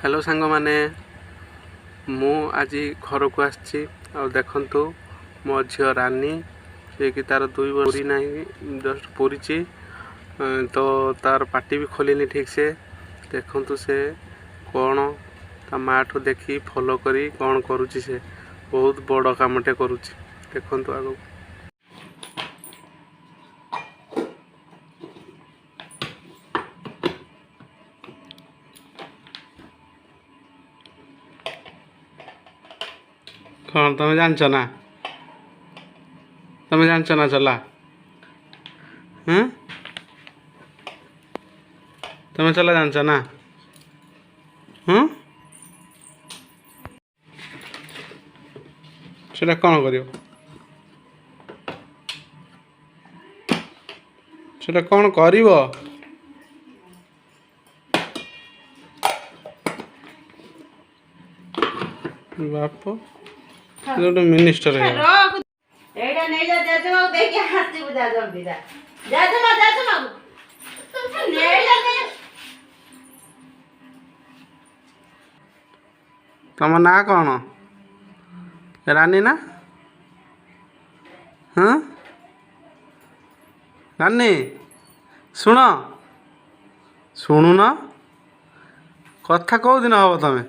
hello सांग माने मु आज घर को आसी देखंतु मो झील रानी से कि तार 2 वर्ष पूरी नहीं जस्ट पूरी तो तार पार्टी भी खोलनी ठीक से देखंतु से कौन ता माँ ठू देखी फॉलो करी कौन करुच्ची से बहुत बड़ कामटे करुच्ची देखंतु आगो कौन तुम जानच ना तुम जानच ना चला तुम चला जानच ना सेटा कौन करियो सेटा कौन करिवो बाप गोटे मिनिस्टर है एटा नहीं जा जाते मां देख के हंसती बुझा जल्दी जा जाते मां नहीं जाते तुम ना कौन रानी ना हाँ रानी शुण शुणुन कथा कौ दिन हम तमें